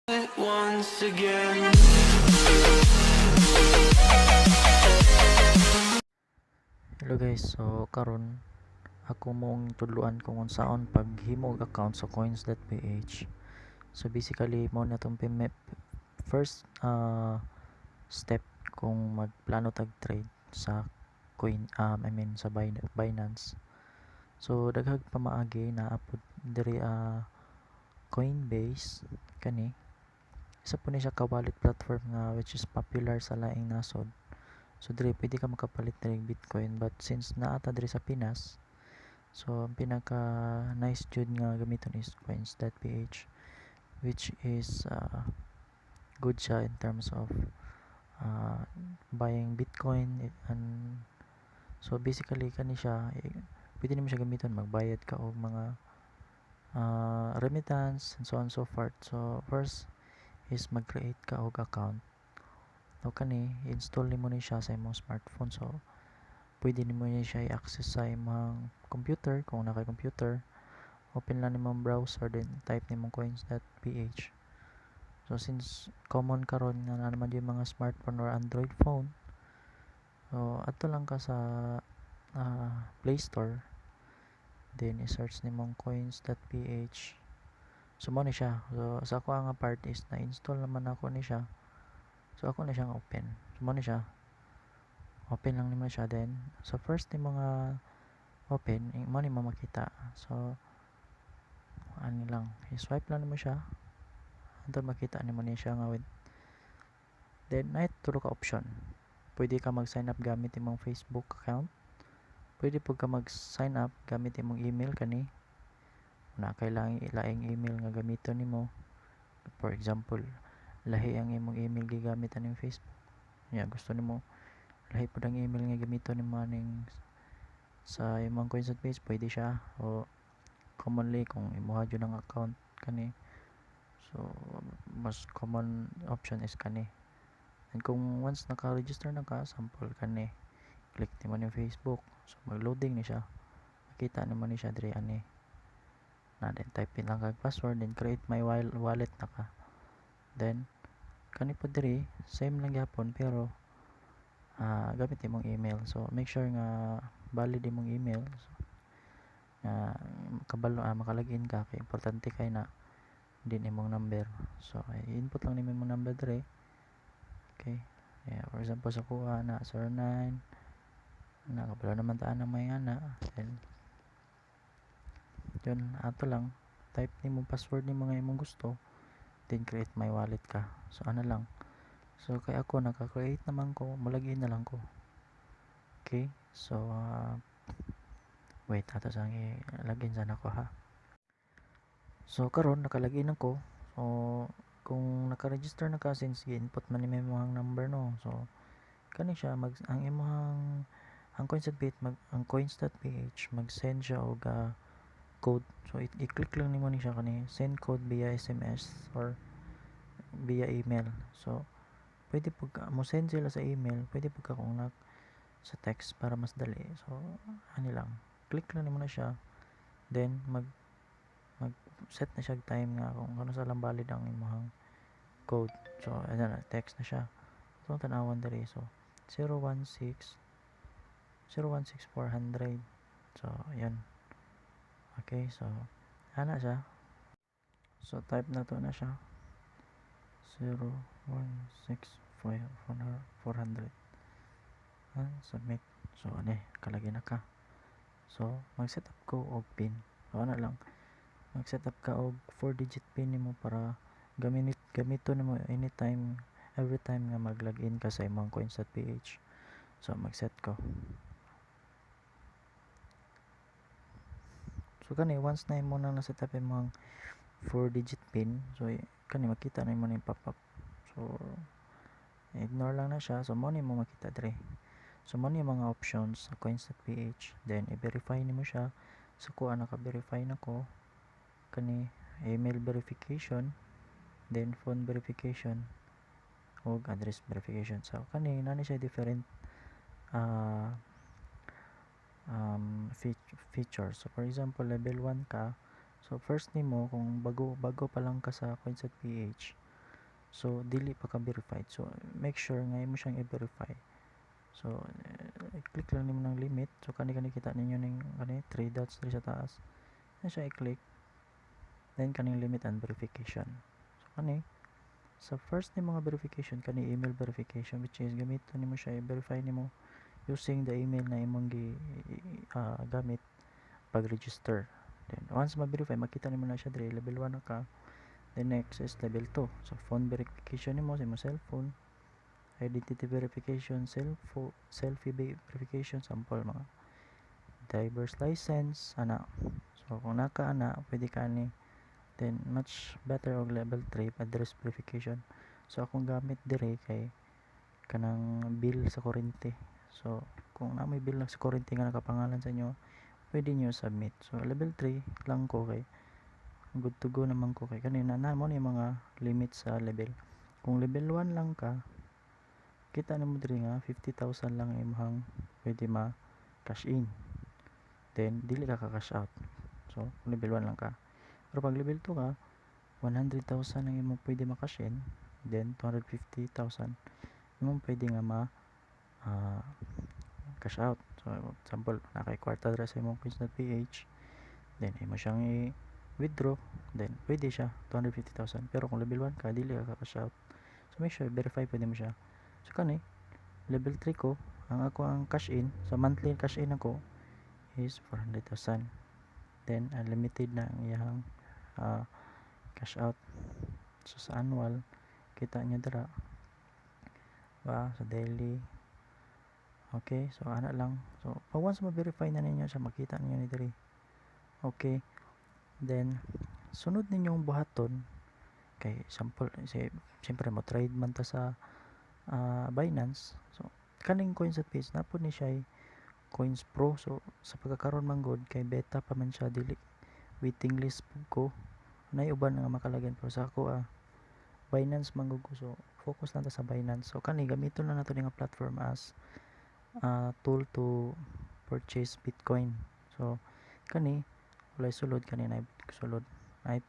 it once again. Hello guys, so karon ako mong tudluan kung unsaon paghimo og account sa coins.ph. So basically mo na tong first step kung magplano tag trade sa sa Binance. So daghag pamaagi na apod diri Coinbase kani isa po ni siya ka wallet platform nga which is popular sa laing nasod. So diri pwede ka makapalit diri Bitcoin, but since naata diri sa Pinas, so ang pinaka nice jud nga gamiton is coins.ph, which is good siya in terms of uh, buying Bitcoin and so basically kani siya pwede nimo siya gamiton magbayad ka og mga remittance and so on and so forth. So first is mag-create ka og account. So kani install nimo ni siya sa imong smartphone. So pwede nimo siya i-access sa imong computer kung naka computer. Open lang nimong browser, then type nimong coins.ph. So since common karon nga na naman yung mga smartphone or Android phone, so ato lang ka sa Play Store, then i-search nimong coins.ph. So mo ni siya. So sa ako nga part is na-install naman ako ni siya. So ako na siyang open. So mo ni siya. Open lang nimo siya, then sa first ni mga open, mo ni makita. So ano lang, i-swipe lang nimo siya until makita nimo ni siya nga with. Then na tulo ka option. Pwede ka mag-sign up gamit imong Facebook account. Pwede po ka mag-sign up gamit imong email kani. Na kailangan ilaing email nga gamiton nimo. For example, lahi ang imong email gigamit aning Facebook. Gusto nimo lahi pud ang email nga gamiton nimo aning sa imong coins.ph, pwede siya. O commonly kung imuha jud ang account kani, so mas common option is kani. And kung once naka-register na ka, sample kani, click nimo ni Facebook, so mag-loading ni siya, makita nimo ni siya diri ani na, then type in lang kag password, then create my wallet na ka. Then kani po diri same lang gyapon, pero gamit imong email. So make sure nga valid imong email, so, kabalo makalagin ka, kay importante kay na din imong number. So input lang nimo imong number diri. Okay, for example sa kuha na 09 na, kabalo naman taan na may ana, then yun ato lang type nimo password nimo nga imong gusto, then create my wallet ka. So ano lang, so kay ako naka-create naman ko, mulagin na lang ko. Okay, so wait ato sang i-login sana ko ha. So karon nakalagin ako. So kung naka-register na ka, since gi-input man nimo imong number no, so kani siya ang imong ang coins.ph mag-send siya og code. So i-click lang nimo ni siya kani send code via SMS or via email. So pwede pud ka mo send sila sa email, pwede pud ka kung sa text para mas dali. So ani lang, click lang nimo na siya, then mag set na siya time nga kung ano sa lang valid ang imong code. So ayan na, text na siya. So tan-awon diri, so 016 016400. So yan. Okay, so ana siya. So type na to na siya 016400, submit. So ani kalagi na ka. So mag-set up ko og pin. So ana lang, mag-set up ka og 4-digit pin nimo para gamiton nimo anytime, every time nga mag-login ka sa imong coins.ph. So mag-set ko. So kani once na imo na set up imong 4-digit pin, so kani makita na mo ni pop-up. So ignore lang na siya. So mo ni mo makita dire. So mo ni mga options sa coins.ph, then i-verify nimo siya. So kuha naka-verify na ko kani email verification, then phone verification o address verification. So kani na siya different uh, features. So for example level 1 ka, so first nimo kung bago pa lang ka sa coins.ph, So dili pa ka verified. So make sure nga imo siyang i-verify. So click lang nimo ng limit. So kani kita ninyo ning kani 3 dots diri sa taas. Na siya i-click. Then kaning limit and verification. So kani sa first ni mga verification kani email verification, which is gamiton nimo siya i-verify nimo using the email na imong gamit pag-register. Then once ma-verify, makita nimo na siya diri level 1 na ka. Then next is level 2. So phone verification nimo sa imong cellphone, identity verification, selfie verification, sample mga driver's license ana. So kung naka ana, pwede ka ni. Then much better og level 3 address verification. So akong gamit dire kay kanang bill sa kuryente. So kung na may bill sa kuryente nga nakapangalan sa inyo, pwede nyo submit. So level 3 lang ko kay good to go naman ko kay kanina na mo ni mga limit sa level. Kung level 1 lang ka, kita nimo diri nga 50,000 lang imong pwede ma cash in. Then dili ka cash out. So kung level 1 lang ka. Pero pag level 2 ka, 100,000 ang imong pwede ma-cash in, then 250,000 imong pwede nga cash out. So example, nakay kwarta dira sa imong coins.ph, then imo siyang i-withdraw, then pwede siya 250,000. Pero kung level 1 ka, dili ka cash out. So make sure verify pwede mo siya. So kani level 3 ko, ang cash in sa monthly cash in ako is 400,000. Then unlimited na ang iyang cash out. So sa annual, kita nyo dira sa daily. Okay, so ana lang. So pag once ma-verify na ninyo siya, makita ninyo ni diri. Okay, then sunod ninyong buhaton kay sample, siyempre mo trade man ta sa Binance. So kaning coins at page na po ni siya Coins Pro. So sa pagkakaroon man god kay beta pa man siya, dili waiting list ko nay uban nga makalagyan, pero sa ako Binance man gud ko. So focus lang ta sa Binance. So kani gamiton na nato nga platform as tool to purchase Bitcoin. So kani walay sulod, kani na sulod, right?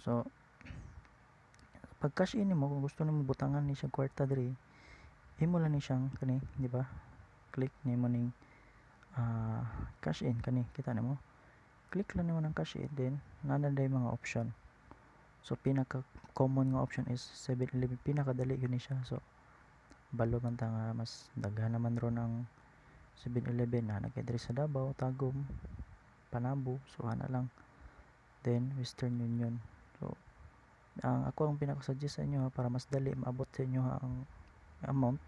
So pag cash in nimo, kung gusto nimo butangan ni siya kwarta diri, imo lang ni siyang kani, di ba? Click nimo ning cash in kani, kita nimo. Click lang nimo ng cash in, then nanaday mga option. So pinaka common nga option is 7-Eleven, pinakadali yun ni siya. So balo man ta nga mas daghan naman ron ang 7-Eleven na nagkadiri sa Davao, Tagum, Panabo. So ana lang. Then Western Union. So ako ang pinaka-suggest sa inyo para mas dali maabot sa inyo ang amount,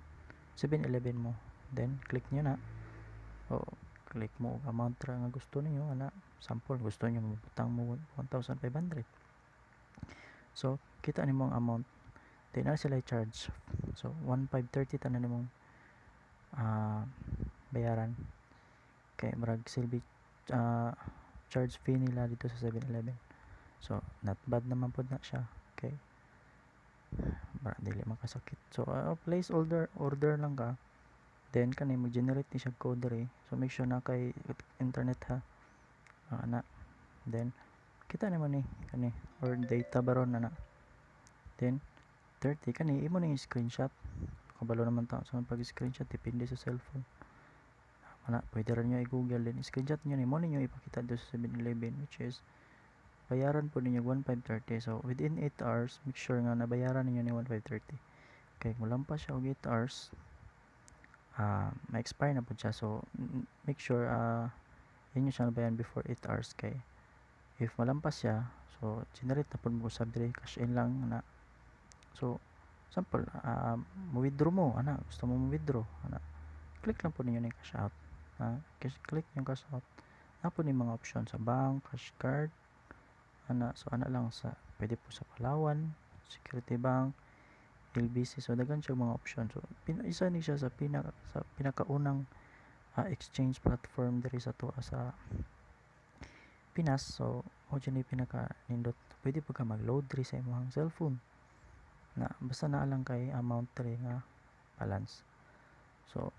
7-Eleven mo. Then click nyo na. O click mo ang amount ra nga gusto niyo ana. Sample gusto niyo mabutang mo 1,500. So kita nimo ang amount. Then na sila charge. So 1,530 tanan nimong bayaran. Kay murag silbi charge fee nila dito sa 7-Eleven. So not bad naman pod na siya. Okay, dili makasakit. So place order lang ka, then kani mag-generate ni siya code diri. So make sure na kay internet ha ana. Then kita naman ni kani or data baron na. Then 30 kani imo ning screenshot. Kabalo naman ta sa pag-screenshot, depende sa cellphone. Ana, pwede rin nyo i-google, then screenshot nyo ni mo ninyo ipakita doon sa 7-Eleven, which is bayaran po ninyo 1,530. So within 8 hours, make sure nga nabayaran ninyo ni 1,530. Okay, kung lampas siya og 8 hours, ma-expire na po siya. So make sure inyo siya nabayaran before 8 hours. Kay if malampas siya, so generate na po mo sa dire, cash in lang na. So sample, mo-withdraw mo ana, gusto mo mo-withdraw ana, click lang po ninyo ni cash out. Click yung cash out. Na po ni mga option sa bank, cash card ana. So ana lang sa pwede po sa Palawan, Security Bank, LBC. So daghan siya mga option. So isa ni siya sa pinakaunang exchange platform diri sa to sa Pinas. So mo ni pinaka nindot, pwede po ka mag-load diri sa imong cellphone na basta na lang kay amount diri nga balance. So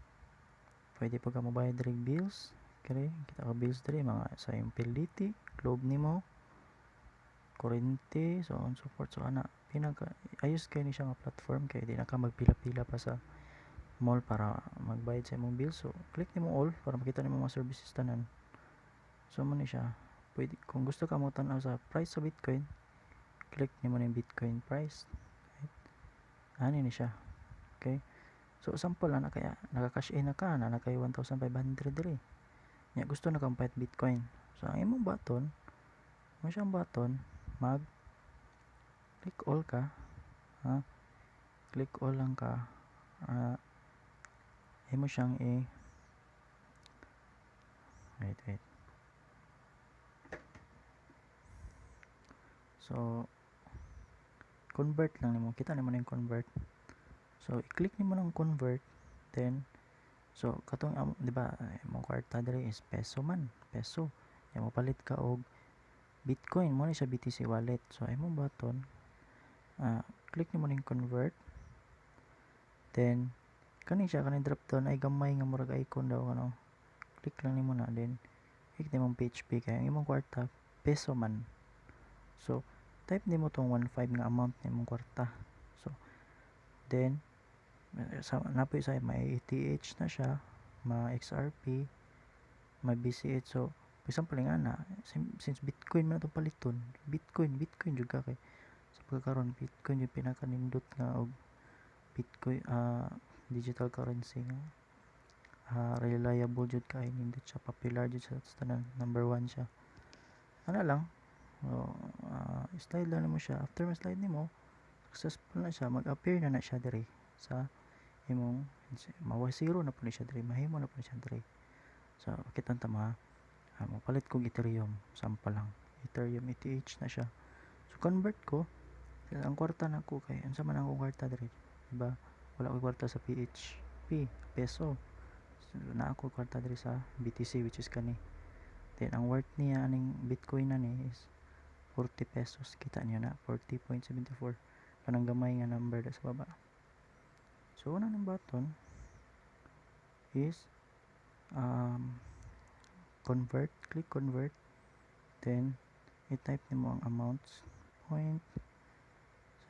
pwede po ka mabayad diri bills. Kaya kita ka bills diri mga sa utility, globe nimo, kuryente, so on so forth. So ana pinaka ayos kay ni siya nga platform kay di na ka magpila-pila pa sa mall para magbayad sa imong bill. So click nimo all para makita nimo mga services tanan. So mo ni siya. Pwede kung gusto ka mo tan-aw sa price sa Bitcoin, click nimo na yung Bitcoin price. Right? Ani ni siya. Okay? So sample na kaya naka-cash in na ka na kay 1,500 diri. Nya gusto na kang payat Bitcoin. So ang imong button, mo siyang button, mag click all ka, ha? Click all lang ka. Imo siyang wait. So convert lang nimo. Kita nimo na yung convert. So i-click nimo ng convert, then so katong di ba imong kwarta diri is peso man, peso. Ya mo palit ka og Bitcoin mo ni sa BTC wallet. So imong button, click nimo ning convert, then kani siya kaning drop down ay gamay nga murag icon daw ano. Click lang nimo na, then click nimo PHP kay ang imong kwarta peso man. So type nimo tong 1.5 nga amount nimong kwarta. So then napoy sa may ETH na siya, may XRP, may BCH. So for example nga na since Bitcoin man ito paliton, Bitcoin juga kay sa pagkakaroon Bitcoin yung pinakanindot nga og Bitcoin digital currency nga reliable jud kay nindot siya, popular jud sa tanan, number 1 siya. Ano lang, so, slide lang nimo siya. After ma-slide nimo, successful na siya, mag-appear na siya diri sa imong mawa zero na po ni siya diri, mahimo na po ni siya diri. So kita ta mapalit kog Ethereum, sample lang. Ethereum ETH na siya. So convert ko ang kwarta na ko kay unsa man ang kwarta diri, diba? Wala ko kwarta sa PHP, peso. So, na ako kwarta diri sa BTC which is kani. Then ang worth niya aning Bitcoin na ni is 40 pesos. Kita niyo na 40.74. Kanang gamay nga number sa baba. So una ng button is convert, click convert, then i-type nimo ang amounts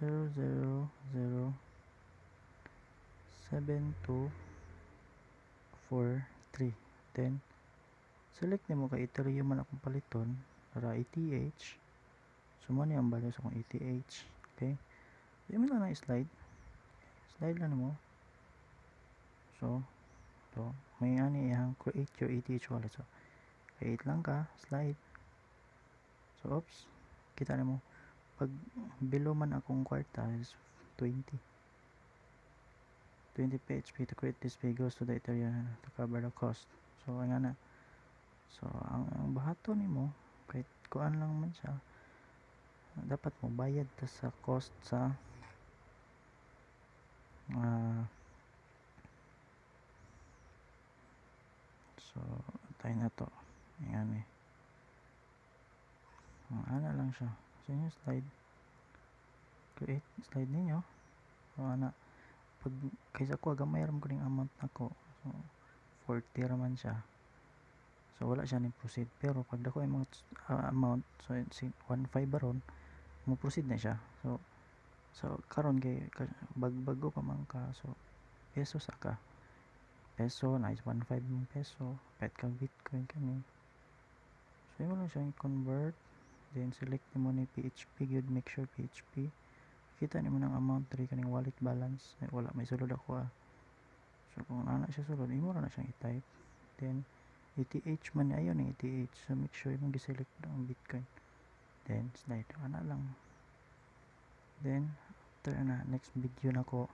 0.0007243, then select nimo kay Ethereum man akong paliton para ETH. So mo ni ang value sa akong ETH. Okay, so imo na slide lang nimo. So may ani yang create your ETH wallet. So create lang ka, slide. So oops, kita nimo pag below man akong kwarta is 20 PHP to create this figures to the Ethereum to cover the cost. So nga na. So ang bahato nimo kahit kuan lang man siya, dapat mo bayad ta sa cost sa so tayo na to yan ana lang siya. So yung slide, create slide ninyo. So ana pag kaysa ko gamay ram ko ning amount nako, so 40 raman siya. So wala siya ning proceed, pero pag dako amount so 1.5 baron mo proceed na siya. So karon kay bago pa man ka, so peso sa ka peso na is 1.5 peso kahit kang Bitcoin kani. So yun lang siya i-convert, then select nimo ni PHP gyud, make sure PHP kita nimo ng amount diri kaning wallet balance. Wala may sulod ako So kung ana siya sulod, imo ra na siyang i-type, then ETH man ayon ni ETH. So make sure mong gi-select ang Bitcoin, then slide ana lang. Then after na next video na ko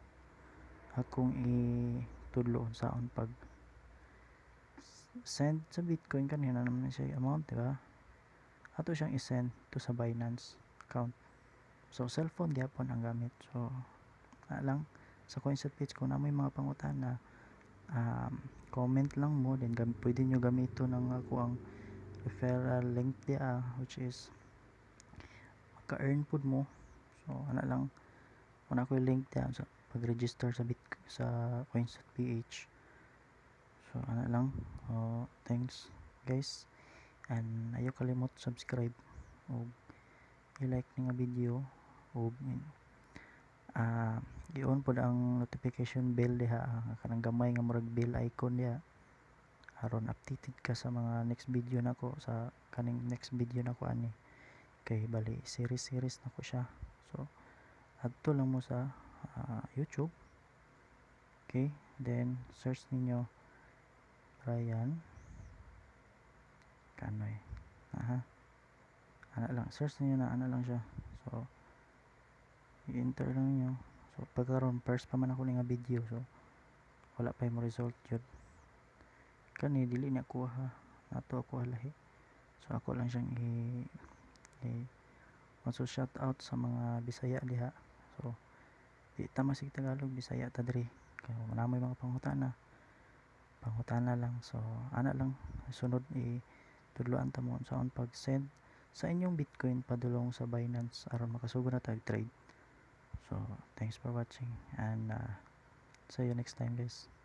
akong itudlo saon pag send sa Bitcoin kanina naman siya amount, diba? Ato siyang i-send to sa Binance account. So cellphone gyapon ang gamit. So lang sa Coinset page ko na may mga pangutan na comment lang mo, then pwede nyo gamito ng ako ang referral link dia, which is maka-earn pod mo. So ana lang una ko link dia sa pag-register sa Coinset PH. So ana lang. Thanks guys, and ayaw kalimot subscribe o i-like nga video o i-on pod ang notification bell diha, kanang gamay nga murag bell icon diha, aron updated ka sa mga next video nako, sa kaning next video nako ani. Kay bali series nako siya. So adto lang mo sa YouTube. Okay, then search ninyo Ryan Kanoy. Ana lang, search ninyo na ana lang siya. So i-enter lang ninyo. So pagkaron first pa man ako ni nga video, so wala pa mo result yun. Kani dili na kuha, nato ako halahi. So ako lang siyang so shout out sa mga Bisaya diha. So di ta masig Tagalog, Bisaya ta diri. Kay namoy mga pangutana lang. So ana lang sunod tudloan ta mo sa pag send sa inyong Bitcoin padulong sa Binance aron makasugod na tag trade. So thanks for watching and see you next time guys.